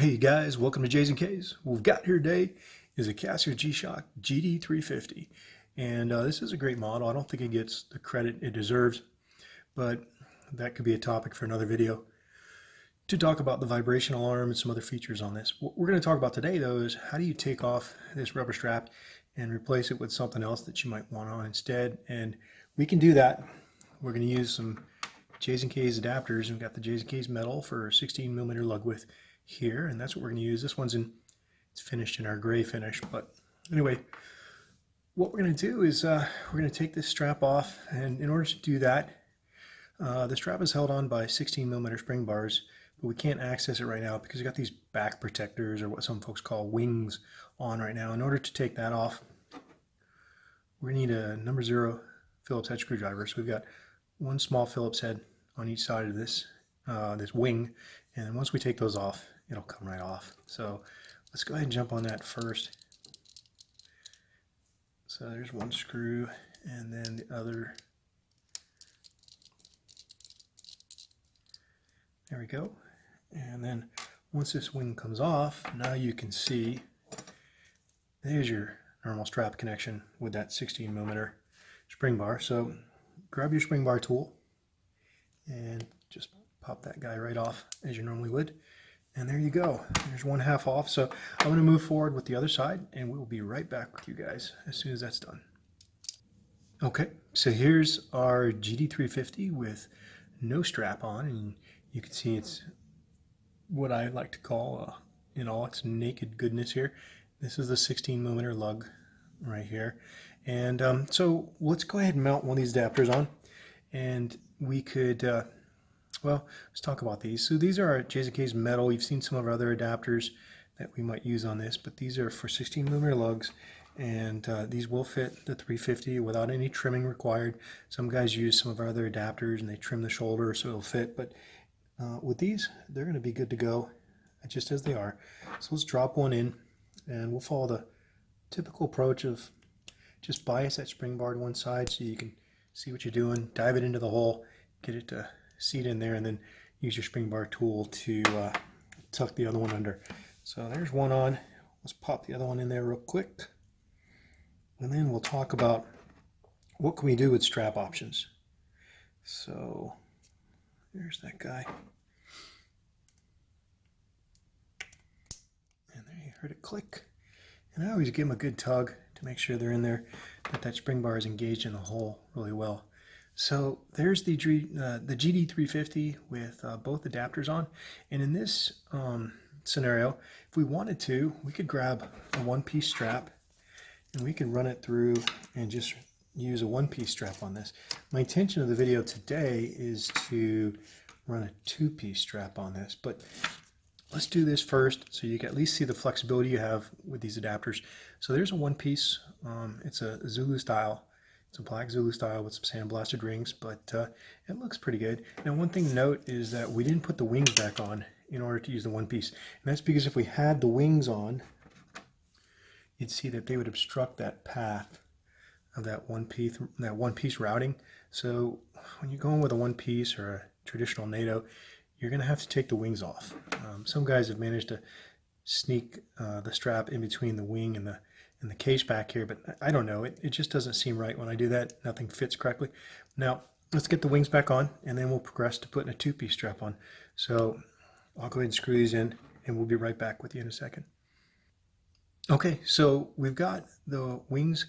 Hey guys, welcome to Jays and Kays. What we've got here today is a Casio G-Shock GD350. And this is a great model. I don't think it gets the credit it deserves, but that could be a topic for another video to talk about the vibration alarm and some other features on this. What we're going to talk about today though is how do you take off this rubber strap and replace it with something else that you might want on instead. And we can do that. We're going to use some Jays and Kays adapters. We've got the Jays and Kays Metal for 16mm lug width here, and that's what we're going to use. This one's it's finished in our gray finish, but anyway, what we're going to do is we're going to take this strap off, and in order to do that, the strap is held on by 16mm spring bars, but we can't access it right now because we've got these back protectors, or what some folks call wings, on right now. In order to take that off, we're going to need a number 0 Phillips head screwdriver. So we've got one small Phillips head on each side of this this wing, and then once we take those off, it'll come right off. So let's go ahead and jump on that first. So there's one screw, and then the other. There we go. And then once this wing comes off, now you can see there's your normal strap connection with that 16mm spring bar. So grab your spring bar tool and just pop that guy right off as you normally would. And there you go. There's one half off. So I'm going to move forward with the other side, and we'll be right back with you guys as soon as that's done. Okay, so here's our GD350 with no strap on, and you can see it's what I like to call in all its naked goodness here. This is the 16mm lug right here. And so let's go ahead and mount one of these adapters on, and we could well, let's talk about these. So these are our JaysAndKays Metal. You've seen some of our other adapters that we might use on this, but these are for 16mm lugs, and these will fit the 350 without any trimming required. Some guys use some of our other adapters and they trim the shoulder so it'll fit, but with these, they're going to be good to go just as they are. So let's drop one in, and we'll follow the typical approach of just bias that spring bar to one side so you can see what you're doing, dive it into the hole, get it to seat in there, and then use your spring bar tool to tuck the other one under. So there's one on. Let's pop the other one in there real quick, and then we'll talk about what can we do with strap options. So there's that guy, and there you heard it click. And I always give them a good tug to make sure they're in there, that spring bar is engaged in the hole really well. So there's the GD350 with both adapters on, and in this scenario, if we wanted to, we could grab a one-piece strap and we could run it through and just use a one-piece strap on this. My intention of the video today is to run a two-piece strap on this, but let's do this first so you can at least see the flexibility you have with these adapters. So there's a one-piece, it's a Zulu style. It's a black Zulu style with some sandblasted rings, but it looks pretty good. Now, one thing to note is that we didn't put the wings back on in order to use the one piece. And that's because if we had the wings on, you'd see that they would obstruct that path of that one piece routing. So when you're going with a one piece or a traditional NATO, you're going to have to take the wings off. Some guys have managed to sneak the strap in between the wing and the case back here, but I don't know. It just doesn't seem right when I do that. Nothing fits correctly. Now, let's get the wings back on, and then we'll progress to putting a two-piece strap on. So I'll go ahead and screw these in, and we'll be right back with you in a second. Okay, so we've got the wings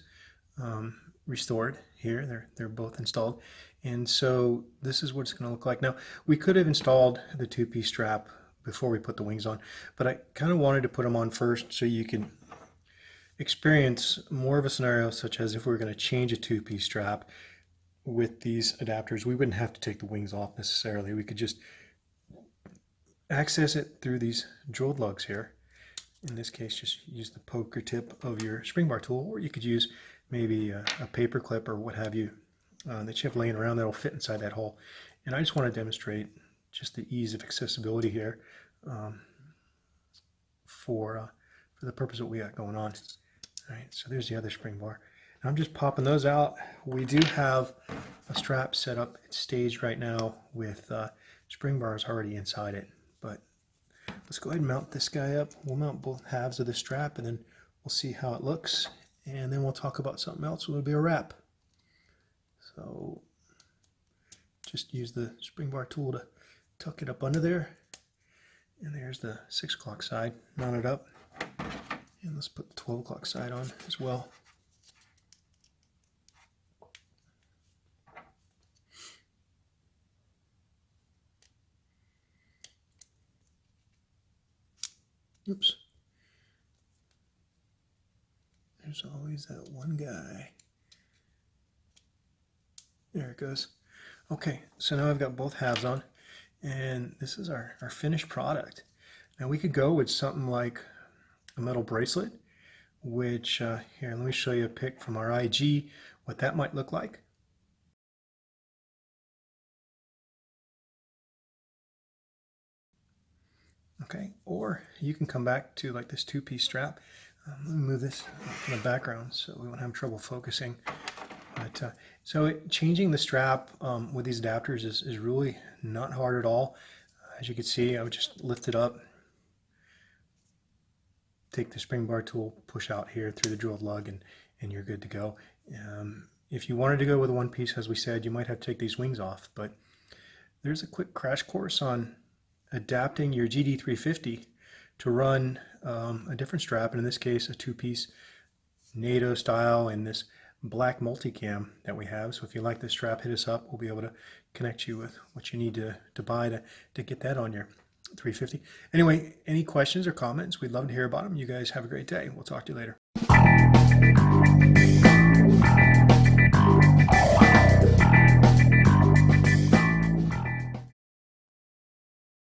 restored here. They're both installed, and so this is what it's going to look like. Now, we could have installed the two-piece strap before we put the wings on, but I kind of wanted to put them on first so you can experience more of a scenario such as if we were going to change a two-piece strap with these adapters. We wouldn't have to take the wings off necessarily. We could just access it through these drilled lugs here. In this case, just use the poker tip of your spring bar tool, or you could use maybe a paper clip or what have you that you have laying around that'll fit inside that hole. And I just want to demonstrate just the ease of accessibility here for the purpose of what we got going on. All right, so there's the other spring bar. And I'm just popping those out. We do have a strap set up. It's staged right now with spring bars already inside it, but let's go ahead and mount this guy up. We'll mount both halves of the strap, and then we'll see how it looks, and then we'll talk about something else. It'll be a wrap. So just use the spring bar tool to tuck it up under there. And there's the 6 o'clock side mounted up. And let's put the 12 o'clock side on as well. Oops. There's always that one guy. There it goes. Okay, so now I've got both halves on, and this is our finished product. Now we could go with something like a metal bracelet, which, here, let me show you a pic from our IG, what that might look like. Okay, or you can come back to like this two-piece strap. Let me move this from the background so we won't have trouble focusing. But, changing the strap with these adapters is really not hard at all. As you can see, I would just lift it up, take the spring bar tool, push out here through the drilled lug, and you're good to go. If you wanted to go with one piece, as we said, you might have to take these wings off, but there's a quick crash course on adapting your GD350 to run a different strap, and in this case a two-piece NATO style and this black multicam that we have. So if you like this strap, hit us up. We'll be able to connect you with what you need to buy to get that on your 350. Anyway, any questions or comments, we'd love to hear about them. You guys have a great day. We'll talk to you later.